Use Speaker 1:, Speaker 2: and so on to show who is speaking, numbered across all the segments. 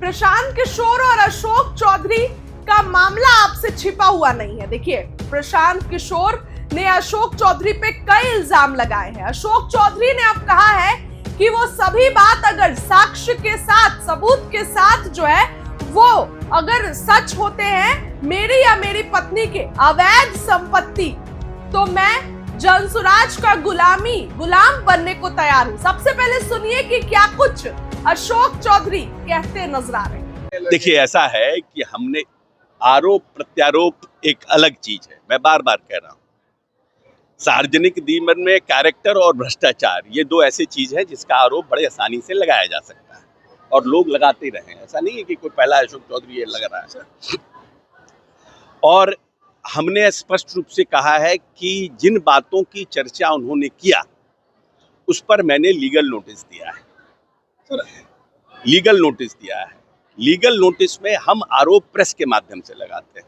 Speaker 1: प्रशांत किशोर और अशोक चौधरी का मामला आपसे छिपा हुआ नहीं है। देखिए, प्रशांत किशोर ने अशोक चौधरी पे कई इल्जाम लगाए हैं। अशोक चौधरी ने अब कहा है कि वो सभी बात अगर साक्ष्य के साथ, सबूत के साथ जो है वो अगर सच होते हैं, मेरी या मेरी पत्नी के अवैध संपत्ति, तो मैं जनसुराज का गुलाम बनने को तैयार हूं। सबसे पहले सुनिए कि क्या कुछ अशोक चौधरी कहते नजर आ रहे हैं।
Speaker 2: देखिए, ऐसा है कि हमने आरोप प्रत्यारोप एक अलग चीज है। मैं बार बार कह रहा हूं, सार्वजनिक जीवन में कैरेक्टर और भ्रष्टाचार, ये दो ऐसी चीज है जिसका आरोप बड़े आसानी से लगाया जा सकता है और लोग लगाते रहे। ऐसा नहीं है कि कोई पहला अशोक चौधरी ये लग रहा है। और हमने स्पष्ट रूप से कहा है कि जिन बातों की चर्चा उन्होंने किया उस पर मैंने लीगल नोटिस दिया है। लीगल नोटिस में हम आरोप प्रेस के माध्यम से लगाते हैं।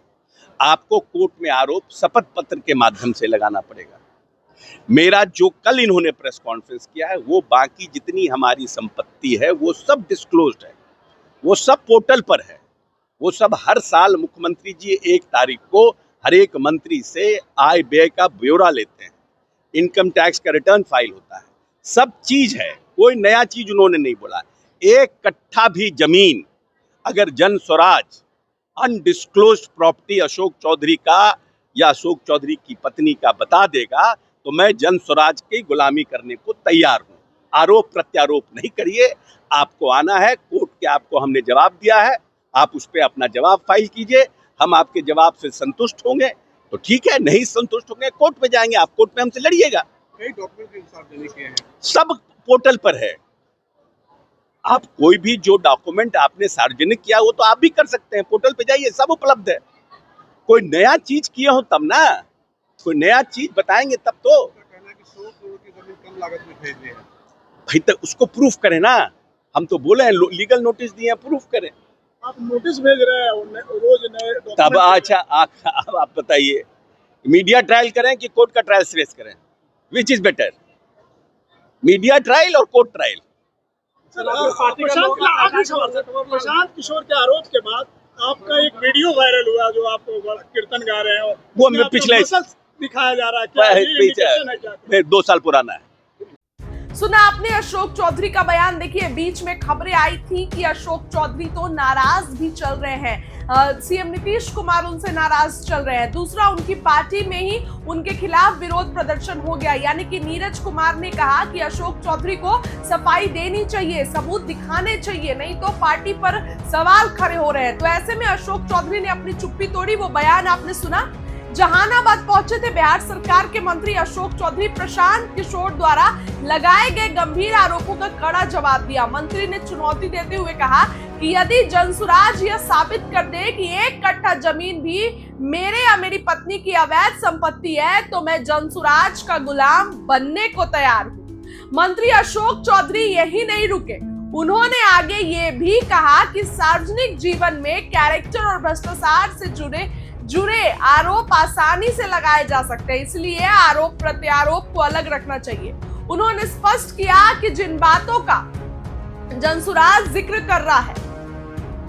Speaker 2: आपको कोर्ट में आरोप शपथ पत्र के माध्यम से लगाना पड़ेगा। मेरा जो कल इन्होंने प्रेस कॉन्फ्रेंस किया है, वो बाकी जितनी हमारी संपत्ति है वो सब डिस्क्लोज्ड है, वो सब पोर्टल पर है। वो सब हर साल मुख्यमंत्री जी 1 तारीख को हर एक मंत्री से आय व्यय का ब्यौरा लेते हैं, इनकम टैक्स का रिटर्न फाइल होता है, सब चीज है। कोई नया चीज उन्होंने नहीं बोला। 1 कट्ठा भी जमीन अगर जनस्वराज अनडिस्क्लोज्ड प्रॉपर्टी अशोक चौधरी का या अशोक चौधरी की पत्नी का बता देगा तो मैं जनस्वराज की गुलामी करने को तैयार हूं। आरोप प्रत्यारोप नहीं करिए। आपको आना है कोर्ट के, आपको हमने जवाब दिया है, आप उस पर अपना जवाब फाइल कीजिए। हम आपके जवाब से संतुष्ट होंगे तो ठीक है, नहीं संतुष्ट होंगे कोर्ट में जाएंगे, आप कोर्ट में हमसे लड़िएगा।
Speaker 3: कई डॉक्यूमेंट
Speaker 2: सब पोर्टल पर है। आप कोई भी जो डॉक्यूमेंट आपने सार्वजनिक किया वो तो आप भी कर सकते हैं, पोर्टल पे जाइए, सब उपलब्ध है। कोई नया चीज किए हो तब ना, कोई नया चीज बताएंगे तब तो।
Speaker 3: कहना है कि 100 करोड़ की जमीन कम लागत में खरीद ली है।
Speaker 2: भाई तक उसको प्रूफ करें ना। हम तो बोले हैं लीगल नोटिस दिए हैं, प्रूफ करें।
Speaker 3: आप नोटिस भेज रहे हैं रोज नए
Speaker 2: तब
Speaker 3: डॉक्यूमेंट।
Speaker 2: अच्छा आप बताइए, मीडिया ट्रायल करें कि कोर्ट का ट्रायल श्रेष्ठ करें? Which is better, media trial और कोर्ट ट्रायल?
Speaker 3: प्रशांत किशोर के आरोप के बाद आपका एक वीडियो वायरल हुआ जो आप कीर्तन गा रहे हैं,
Speaker 2: वो मैं पिछले
Speaker 3: दिखाया जा रहा है, क्या ये इंडिकेशन है क्या?
Speaker 2: 2 साल पुराना है।
Speaker 1: सुना आपने अशोक चौधरी का बयान। देखिए, बीच में खबरें आई थी कि अशोक चौधरी तो नाराज भी चल रहे हैं, सीएम नीतीश कुमार उनसे नाराज चल रहे हैं। दूसरा, उनकी पार्टी में ही उनके खिलाफ विरोध प्रदर्शन हो गया, यानी कि नीरज कुमार ने कहा कि अशोक चौधरी को सफाई देनी चाहिए, सबूत दिखाने चाहिए, नहीं तो पार्टी पर सवाल खड़े हो रहे हैं। तो ऐसे में अशोक चौधरी ने अपनी चुप्पी तोड़ी। वो बयान आपने सुना। जहानाबाद पहुंचे थे बिहार सरकार के मंत्री अशोक चौधरी। प्रशांत किशोर द्वारा लगाए गए गंभीर आरोपों का कड़ा जवाब दिया। मंत्री ने चुनौती देते हुए कहा कि यदि जनसुराज यह साबित कर दे कि 1 कट्ठा जमीन भी मेरे या मेरी पत्नी की अवैध संपत्ति है तो मैं जनसुराज का गुलाम बनने को तैयार हूं। मंत्री अशोक चौधरी यही नहीं रुके, उन्होंने आगे ये भी कहा कि सार्वजनिक जीवन में कैरेक्टर और भ्रष्टाचार से जुड़े आरोप आसानी से लगाए जा सकते हैं, इसलिए आरोप प्रत्यारोप को अलग रखना चाहिए। उन्होंने स्पष्ट किया कि जिन बातों का जनसुराज जिक्र कर रहा है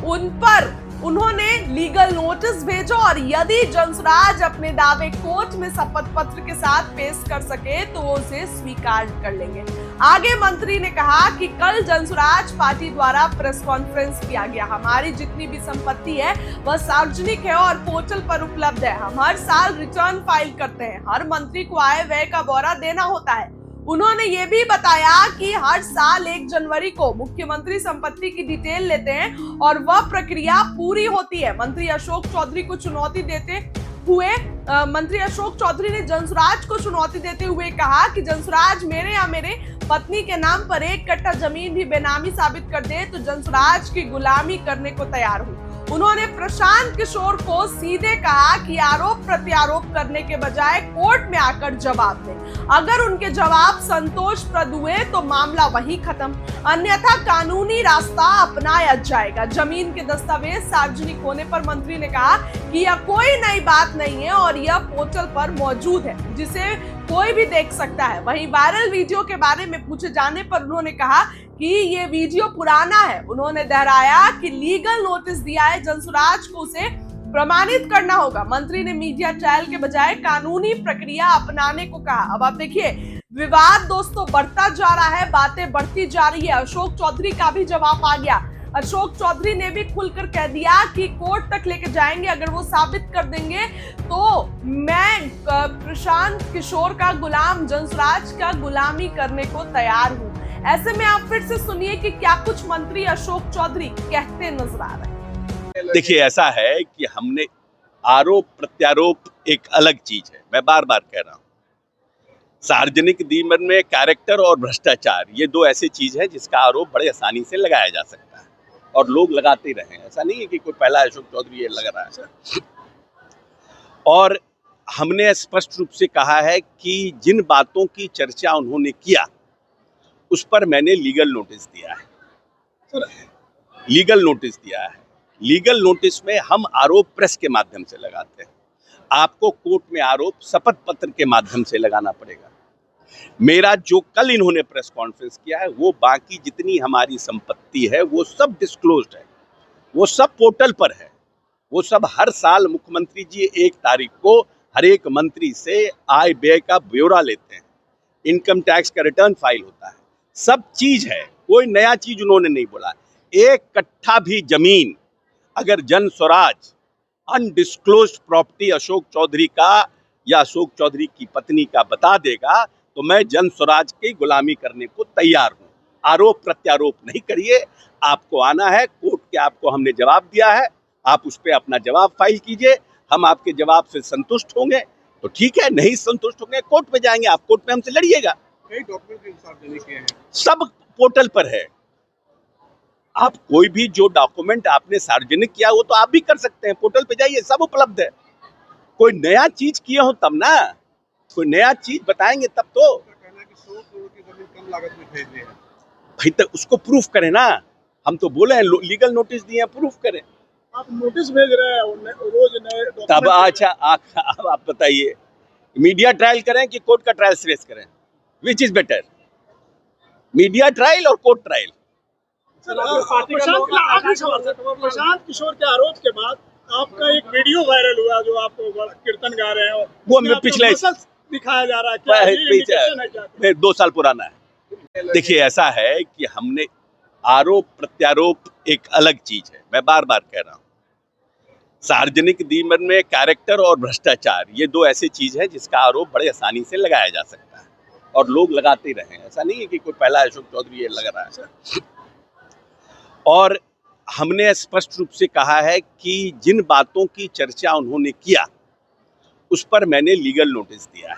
Speaker 1: उन पर उन्होंने लीगल नोटिस भेजा और यदि जनसुराज अपने दावे कोर्ट में शपथ पत्र के साथ पेश कर सके तो वो उसे स्वीकार कर लेंगे। आगे मंत्री ने कहा कि कल जनसुराज पार्टी द्वारा प्रेस कॉन्फ्रेंस किया गया। हमारी जितनी भी संपत्ति है वह सार्वजनिक है और पोर्टल पर उपलब्ध है। हम हर साल रिटर्न फाइल करते हैं, हर मंत्री को आय व्यय का ब्यौरा देना होता है। उन्होंने ये भी बताया कि हर साल 1 जनवरी को मुख्यमंत्री संपत्ति की डिटेल लेते हैं और वह प्रक्रिया पूरी होती है। मंत्री अशोक चौधरी ने जनसुराज को चुनौती देते हुए कहा कि जनसुराज मेरे या मेरे पत्नी के नाम पर 1 कट्ठा जमीन भी बेनामी साबित कर दे तो जनसुराज की गुलामी करने को तैयार हूं। उन्होंने प्रशांत किशोर को सीधे कहा कि आरोप प्रत्यारोप करने के बजाय कोर्ट में आकर जवाब दें। अगर उनके जवाब संतोषप्रद हुए तो मामला वहीं खत्म, अन्यथा कानूनी रास्ता अपनाया जाएगा। जमीन के दस्तावेज सार्वजनिक होने पर मंत्री ने कहा कि यह कोई नई बात नहीं है और यह पोर्टल पर मौजूद है जिसे कोई भी देख सकता है। वहीं वायरल वीडियो के बारे में पूछे जाने पर उन्होंने कहा कि ये वीडियो पुराना है। उन्होंने दोहराया कि लीगल नोटिस दिया है, जनसुराज को उसे प्रमाणित करना होगा। मंत्री ने मीडिया ट्रायल के बजाय कानूनी प्रक्रिया अपनाने को कहा। अब आप देखिए, विवाद दोस्तों बढ़ता जा रहा है, बातें बढ़ती जा रही है। अशोक चौधरी का भी जवाब आ गया। अशोक चौधरी ने भी खुलकर कह दिया कि कोर्ट तक लेके जाएंगे, अगर वो साबित कर देंगे तो मैं प्रशांत किशोर का गुलाम, जनसुराज का गुलामी करने को तैयार हूं। ऐसे में आप फिर से सुनिए कि क्या कुछ मंत्री अशोक चौधरी कहते नजर आ रहे हैं।
Speaker 2: देखिए, ऐसा है कि हमने आरोप प्रत्यारोप एक अलग चीज है, मैं बार बार कह रहा हूं। सार्वजनिक जीवन में कैरेक्टर और भ्रष्टाचार, ये दो ऐसी चीज है जिसका आरोप बड़े आसानी से लगाया जा सकता है और लोग लगाते रहे। ऐसा नहीं है कि कोई पहला अशोक चौधरी ये लग रहा है। और हमने स्पष्ट रूप से कहा है कि जिन बातों की चर्चा उन्होंने किया उस पर मैंने लीगल नोटिस दिया है। लीगल नोटिस दिया है। लीगल नोटिस में हम आरोप प्रेस के माध्यम से लगाते हैं। आपको कोर्ट में आरोप शपथ पत्र के माध्यम से लगाना पड़ेगा। मेरा जो कल इन्होंने प्रेस कॉन्फ्रेंस किया है, वो बाकी जितनी हमारी संपत्ति है वो सब डिस्क्लोज्ड है, वो सब पोर्टल पर है। वो सब हर साल मुख्यमंत्री जी 1 तारीख को हर एक मंत्री से आय व्यय का ब्यौरा लेते हैं, इनकम टैक्स का रिटर्न फाइल होता है, सब चीज है। कोई नया चीज उन्होंने नहीं बोला। 1 कट्ठा भी जमीन अगर जनसुराज अनडिस्क्लोज्ड प्रॉपर्टी अशोक चौधरी का या अशोक चौधरी की पत्नी का बता देगा तो मैं जनसुराज की गुलामी करने को तैयार हूं। आरोप प्रत्यारोप नहीं करिए। आपको आना है कोर्ट के, आपको हमने जवाब दिया है, आप उस पर अपना जवाब फाइल कीजिए। हम आपके जवाब से संतुष्ट होंगे तो ठीक है, नहीं संतुष्ट होंगे कोर्ट में जाएंगे, आप कोर्ट में हमसे लड़िएगा।
Speaker 3: कई डॉक्यूमेंट सार्वजनिक किए हैं,
Speaker 2: सब पोर्टल पर है। आप कोई भी जो डॉक्यूमेंट आपने सार्वजनिक किया वो तो आप भी कर सकते हैं, पोर्टल पे जाइए, सब उपलब्ध है। कोई नया चीज किए हो तब ना, कोई नया चीज बताएंगे तब तो।
Speaker 3: कहना है कि 100 करोड़ की जमीन कम लागत में खरीद ली है।
Speaker 2: भाई तक उसको प्रूफ करें ना। हम तो बोले हैं लीगल नोटिस दिए हैं, प्रूफ करें।
Speaker 3: आप नोटिस भेज रहे हैं रोज नए
Speaker 2: तब
Speaker 3: डॉक्यूमेंट।
Speaker 2: अच्छा आप बताइए, मीडिया ट्रायल करें कि कोर्ट का ट्रायल श्रेष्ठ करें, which is better, media trial और कोर्ट ट्रायल?
Speaker 3: प्रशांत किशोर के आरोप के बाद आपका एक वीडियो वायरल हुआ जो आप कीर्तन गा रहे हैं,
Speaker 2: वो मैं पिछले
Speaker 3: दिखाया जा रहा है, क्या ये indication है क्या?
Speaker 2: 2 साल पुराना है। देखिए, ऐसा है कि हमने आरोप प्रत्यारोप एक अलग चीज है, मैं बार बार कह रहा हूं। सार्वजनिक जीवन में कैरेक्टर और भ्रष्टाचार, ये दो ऐसी चीज है जिसका आरोप बड़े आसानी से लगाया जा सकता है और लोग लगाते रहे। ऐसा नहीं है कि कोई पहला अशोक चौधरी ये लग रहा है। और हमने स्पष्ट रूप से कहा है कि जिन बातों की चर्चा उन्होंने किया उस पर मैंने लीगल नोटिस दिया है।